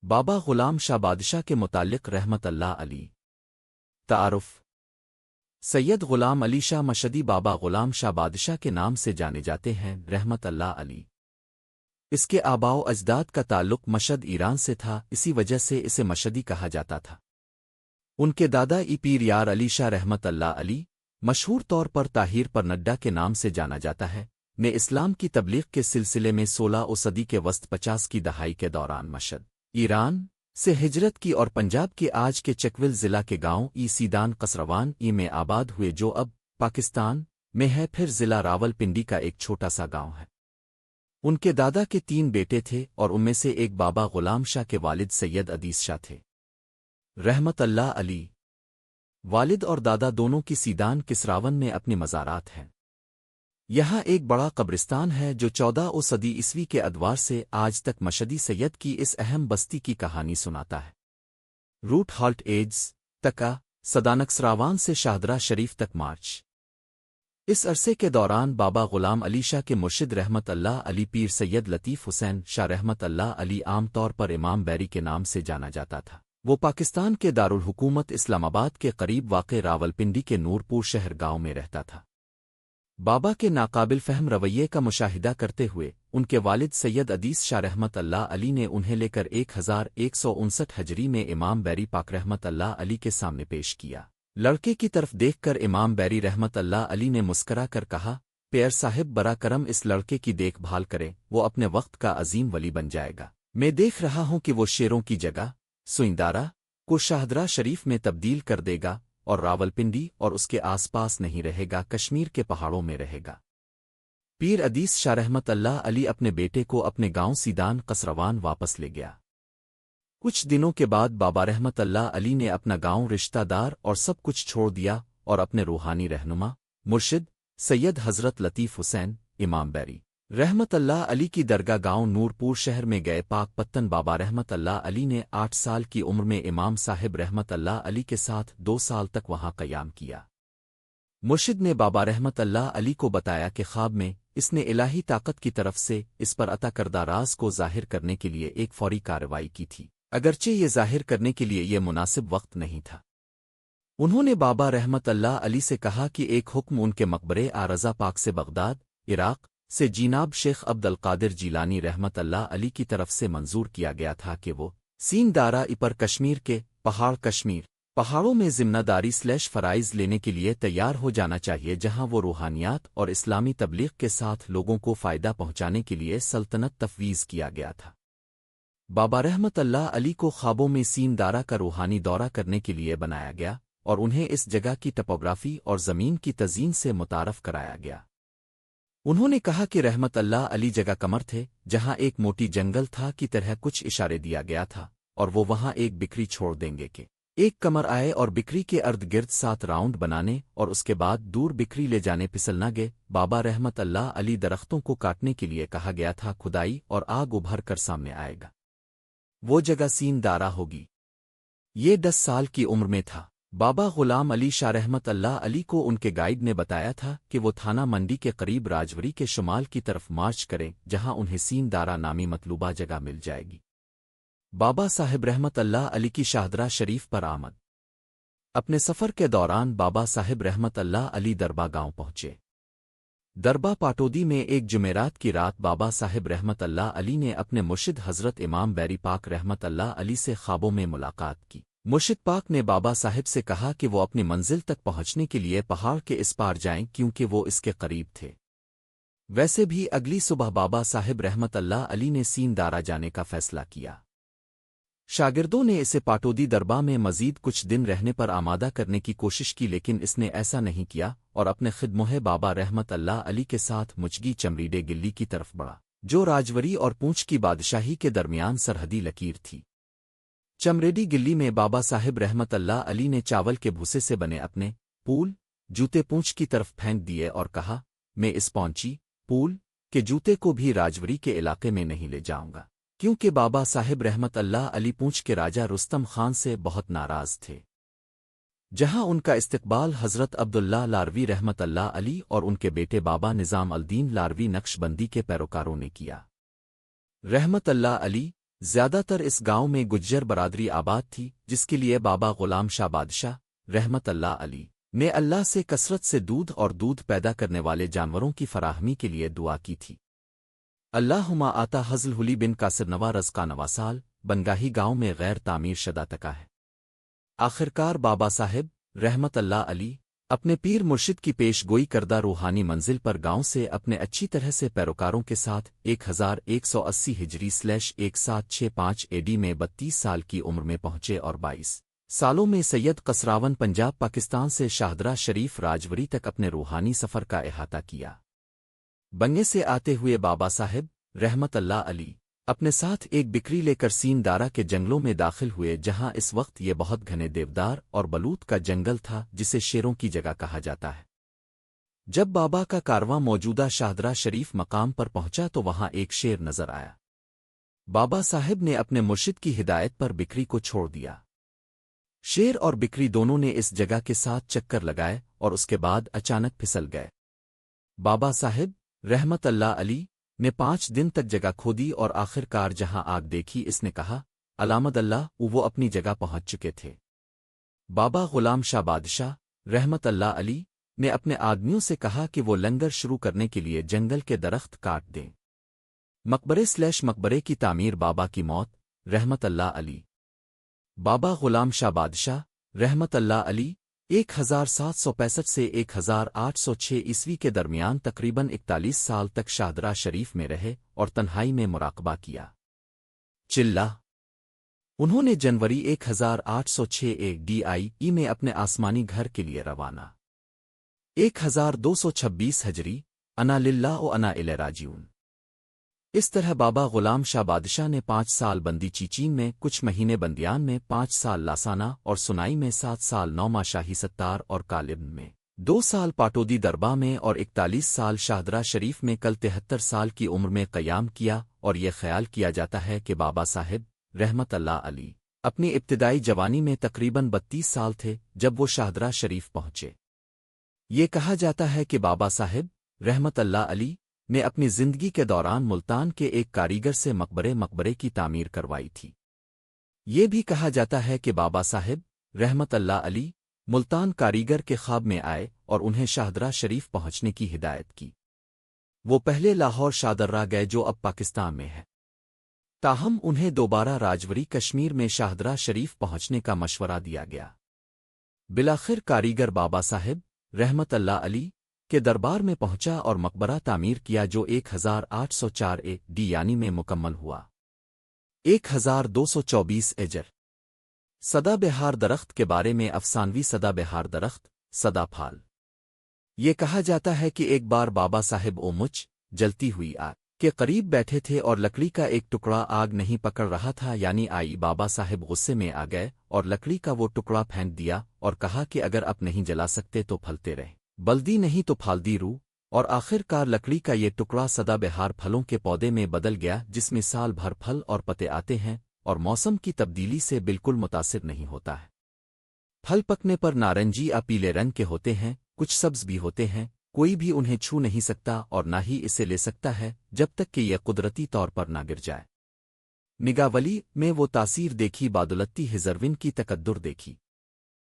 بابا غلام شاہ بادشاہ کے متعلق رحمت اللہ علی تعارف سید غلام علی شاہ مشدی بابا غلام شاہ بادشاہ کے نام سے جانے جاتے ہیں رحمت اللہ علی۔ اس کے آباء و اجداد کا تعلق مشد ایران سے تھا، اسی وجہ سے اسے مشدی کہا جاتا تھا۔ ان کے دادا پیر یار علی شاہ رحمت اللہ علی مشہور طور پر طاہر پر نڈا کے نام سے جانا جاتا ہے نے اسلام کی تبلیغ کے سلسلے میں 16 صدی کے وسط 50 کی دہائی کے دوران مشد ایران سے ہجرت کی اور پنجاب کے آج کے چکول ضلع کے گاؤں سیدان قصروان میں آباد ہوئے جو اب پاکستان میں ہے، پھر ضلع راول پنڈی کا ایک چھوٹا سا گاؤں ہے۔ ان کے دادا کے 3 بیٹے تھے اور ان میں سے ایک بابا غلام شاہ کے والد سید ادیس شاہ تھے رحمت اللہ علی۔ والد اور دادا دونوں کی سیدان کسراون میں اپنی مزارات ہیں۔ یہاں ایک بڑا قبرستان ہے جو 14 صدی عیسوی کے ادوار سے آج تک مشدی سید کی اس اہم بستی کی کہانی سناتا ہے۔ روٹ ہالٹ ایجز تکا سدانکسراوان سے شاہدرہ شریف تک مارچ۔ اس عرصے کے دوران بابا غلام علی شاہ کے مرشد رحمت اللہ علی پیر سید لطیف حسین شاہ رحمت اللہ علی عام طور پر امام بیری کے نام سے جانا جاتا تھا۔ وہ پاکستان کے دارالحکومت اسلام آباد کے قریب واقع راولپنڈی کے نورپور شہر گاؤں میں رہتا تھا۔ بابا کے ناقابل فہم رویے کا مشاہدہ کرتے ہوئے ان کے والد سید ادیس شاہ رحمت اللہ علی نے انہیں لے کر 1159 ہجری میں امام بیری پاک رحمت اللہ علی کے سامنے پیش کیا۔ لڑکے کی طرف دیکھ کر امام بیری رحمت اللہ علی نے مسکرا کر کہا، پیر صاحب برا کرم اس لڑکے کی دیکھ بھال کرے، وہ اپنے وقت کا عظیم ولی بن جائے گا۔ میں دیکھ رہا ہوں کہ وہ شیروں کی جگہ سوئندارہ کو شاہدرہ شریف میں تبدیل کر دے گا اور راولپنڈی اور اس کے آس پاس نہیں رہے گا، کشمیر کے پہاڑوں میں رہے گا۔ پیر ادیس شاہ رحمت اللہ علی اپنے بیٹے کو اپنے گاؤں سیدان قصروان واپس لے گیا۔ کچھ دنوں کے بعد بابا رحمت اللہ علی نے اپنا گاؤں، رشتہ دار اور سب کچھ چھوڑ دیا اور اپنے روحانی رہنما مرشد سید حضرت لطیف حسین امام بیری رحمت اللہ علی کی درگاہ گاؤں نورپور شہر میں گئے۔ پاک پتن بابا رحمت اللہ علی نے 8 سال کی عمر میں امام صاحب رحمت اللہ علی کے ساتھ 2 سال تک وہاں قیام کیا۔ مرشد نے بابا رحمت اللہ علی کو بتایا کہ خواب میں اس نے الہی طاقت کی طرف سے اس پر عطا کردہ راز کو ظاہر کرنے کے لیے ایک فوری کارروائی کی تھی، اگرچہ یہ ظاہر کرنے کے لیے یہ مناسب وقت نہیں تھا۔ انہوں نے بابا رحمت اللہ علی سے کہا کہ ایک حکم ان کے مقبرے رضا پاک سے بغداد عراق سے جناب شیخ عبد القادر جیلانی رحمت اللہ علی کی طرف سے منظور کیا گیا تھا کہ وہ سین دارہ پر کشمیر کے پہاڑوں میں ذمہ داری / فرائض لینے کے لیے تیار ہو جانا چاہیے، جہاں وہ روحانیات اور اسلامی تبلیغ کے ساتھ لوگوں کو فائدہ پہنچانے کے لیے سلطنت تفویض کیا گیا تھا۔ بابا رحمت اللہ علی کو خوابوں میں سین دارہ کا روحانی دورہ کرنے کے لیے بنایا گیا اور انہیں اس جگہ کی ٹپوگرافی اور زمین کی تزئین سے متعارف کرایا گیا۔ انہوں نے کہا کہ رحمت اللہ علی جگہ کمر تھے جہاں ایک موٹی جنگل تھا کی طرح کچھ اشارے دیا گیا تھا، اور وہ وہاں ایک بکری چھوڑ دیں گے کہ ایک کمر آئے اور بکری کے ارد گرد 7 راؤنڈ بنانے اور اس کے بعد دور بکری لے جانے پھسل نہ گے۔ بابا رحمت اللہ علی درختوں کو کاٹنے کے لیے کہا گیا تھا، کھدائی اور آگ ابھر کر سامنے آئے گا، وہ جگہ سین دارہ ہوگی۔ یہ 10 سال کی عمر میں تھا۔ بابا غلام علی شاہ رحمت اللہ علی کو ان کے گائیڈ نے بتایا تھا کہ وہ تھانہ منڈی کے قریب راجوری کے شمال کی طرف مارچ کریں، جہاں انہیں سین دارہ نامی مطلوبہ جگہ مل جائے گی۔ بابا صاحب رحمت اللہ علی کی شاہدرہ شریف پر آمد۔ اپنے سفر کے دوران بابا صاحب رحمت اللہ علی دربا گاؤں پہنچے۔ دربا پاٹودی میں ایک جمعرات کی رات بابا صاحب رحمت اللہ علی نے اپنے مرشد حضرت امام بیری پاک رحمت اللہ علی سے خوابوں میں ملاقات کی۔ مرشد پاک نے بابا صاحب سے کہا کہ وہ اپنی منزل تک پہنچنے کے لیے پہاڑ کے اس پار جائیں کیونکہ وہ اس کے قریب تھے۔ ویسے بھی اگلی صبح بابا صاحب رحمت اللہ علی نے سین دارہ جانے کا فیصلہ کیا۔ شاگردوں نے اسے پاٹودی دربا میں مزید کچھ دن رہنے پر آمادہ کرنے کی کوشش کی، لیکن اس نے ایسا نہیں کیا اور اپنے خدموہ بابا رحمت اللہ علی کے ساتھ مچگی چمریڈے گلی کی طرف بڑھا، جو راجوری اور پونچھ کی بادشاہی کے درمیان سرحدی لکیر تھی۔ چمریڈی گلی میں بابا صاحب رحمت اللہ علی نے چاول کے بھوسے سے بنے اپنے پول جوتے پونچھ کی طرف پھینک دیے اور کہا، میں اس پونچی پول کے جوتے کو بھی راجوری کے علاقے میں نہیں لے جاؤں گا، کیونکہ بابا صاحب رحمت اللہ علی پونچھ کے راجہ رستم خان سے بہت ناراض تھے، جہاں ان کا استقبال حضرت عبداللہ لاروی رحمت اللہ علی اور ان کے بیٹے بابا نظام الدین لاروی نقش بندی کے پیروکاروں نے کیا۔ رحمت اللہ علی زیادہ تر اس گاؤں میں گجر برادری آباد تھی، جس کے لیے بابا غلام شاہ بادشاہ رحمت اللہ علی نے اللہ سے کثرت سے دودھ اور دودھ پیدا کرنے والے جانوروں کی فراہمی کے لیے دعا کی تھی۔ اللہم آتا حضل حلی بن کاسر نوا رزقا نواسال بنگاہی گاؤں میں غیر تعمیر شدہ تکا ہے۔ آخرکار بابا صاحب رحمت اللہ علی اپنے پیر مرشد کی پیش گوئی کردہ روحانی منزل پر گاؤں سے اپنے اچھی طرح سے پیروکاروں کے ساتھ 1180 ہجری/1765 اے ڈی میں 32 سال کی عمر میں پہنچے اور 22 سالوں میں سید قصراون پنجاب پاکستان سے شاہدرہ شریف راجوری تک اپنے روحانی سفر کا احاطہ کیا۔ بنگے سے آتے ہوئے بابا صاحب رحمت اللہ علی اپنے ساتھ ایک بکری لے کر سین دارا کے جنگلوں میں داخل ہوئے، جہاں اس وقت یہ بہت گھنے دیودار اور بلوط کا جنگل تھا جسے شیروں کی جگہ کہا جاتا ہے۔ جب بابا کا کارواں موجودہ شاہدرہ شریف مقام پر پہنچا تو وہاں ایک شیر نظر آیا۔ بابا صاحب نے اپنے مرشد کی ہدایت پر بکری کو چھوڑ دیا۔ شیر اور بکری دونوں نے اس جگہ کے ساتھ چکر لگائے اور اس کے بعد اچانک پھسل گئے۔ بابا صاحب رحمت اللہ علی نے 5 دن تک جگہ کھودی اور آخر کار جہاں آگ دیکھی اس نے کہا علامد اللہ وہ اپنی جگہ پہنچ چکے تھے۔ بابا غلام شاہ بادشاہ رحمت اللہ علی نے اپنے آدمیوں سے کہا کہ وہ لنگر شروع کرنے کے لیے جنگل کے درخت کاٹ دیں۔ مقبرے کی تعمیر بابا کی موت رحمت اللہ علی بابا غلام شاہ بادشاہ رحمت اللہ علی 1765 سے 1806 عیسوی کے درمیان تقریباً 41 سال تک شاہدرہ شریف میں رہے اور تنہائی میں مراقبہ کیا۔ چلہ انہوں نے جنوری 1806 ڈی میں اپنے آسمانی گھر کے لیے روانہ 1226 ہجری انا للہ و انا الیہ راجعون۔ اس طرح بابا غلام شاہ بادشاہ نے 5 سال بندی چیچین میں، کچھ مہینے بندیان میں، 5 سال لاسانہ اور سنائی میں، 7 سال نوما شاہی ستار اور کالبن میں، 2 سال پاٹودی دربا میں اور 41 سال شاہدرہ شریف میں کل 73 سال کی عمر میں قیام کیا، اور یہ خیال کیا جاتا ہے کہ بابا صاحب رحمت اللہ علی اپنی ابتدائی جوانی میں تقریباً 32 سال تھے جب وہ شاہدرہ شریف پہنچے۔ یہ کہا جاتا ہے کہ بابا صاحب رحمت اللہ علی نے اپنی زندگی کے دوران ملتان کے ایک کاریگر سے مقبرے کی تعمیر کروائی تھی۔ یہ بھی کہا جاتا ہے کہ بابا صاحب رحمت اللہ علی ملتان کاریگر کے خواب میں آئے اور انہیں شاہدرہ شریف پہنچنے کی ہدایت کی۔ وہ پہلے لاہور شادرہ گئے جو اب پاکستان میں ہے، تاہم انہیں دوبارہ راجوری کشمیر میں شاہدرہ شریف پہنچنے کا مشورہ دیا گیا۔ بالآخر کاریگر بابا صاحب رحمت اللہ علی کے دربار میں پہنچا اور مقبرہ تعمیر کیا جو 1804 ڈی یعنی میں مکمل ہوا۔ 1224 اجر سدا بہار درخت کے بارے میں افسانوی سدا بہار درخت سدا پھال۔ یہ کہا جاتا ہے کہ ایک بار بابا صاحب مچ جلتی ہوئی آگ کے قریب بیٹھے تھے اور لکڑی کا ایک ٹکڑا آگ نہیں پکڑ رہا تھا، یعنی آئی بابا صاحب غصے میں آ گئے اور لکڑی کا وہ ٹکڑا پھینک دیا اور کہا کہ اگر اب نہیں جلا سکتے تو پھلتے رہیں، بلدی نہیں تو پھالدی رو، اور آخر کار لکڑی کا یہ ٹکڑا سدا بہار پھلوں کے پودے میں بدل گیا جس میں سال بھر پھل اور پتے آتے ہیں اور موسم کی تبدیلی سے بالکل متاثر نہیں ہوتا ہے۔ پھل پکنے پر نارنجی یا پیلے رنگ کے ہوتے ہیں، کچھ سبز بھی ہوتے ہیں، کوئی بھی انہیں چھو نہیں سکتا اور نہ ہی اسے لے سکتا ہے جب تک کہ یہ قدرتی طور پر نہ گر جائے۔ نگاولی میں وہ تاثیر دیکھی، بادلتی ہزروین کی تقدر دیکھی۔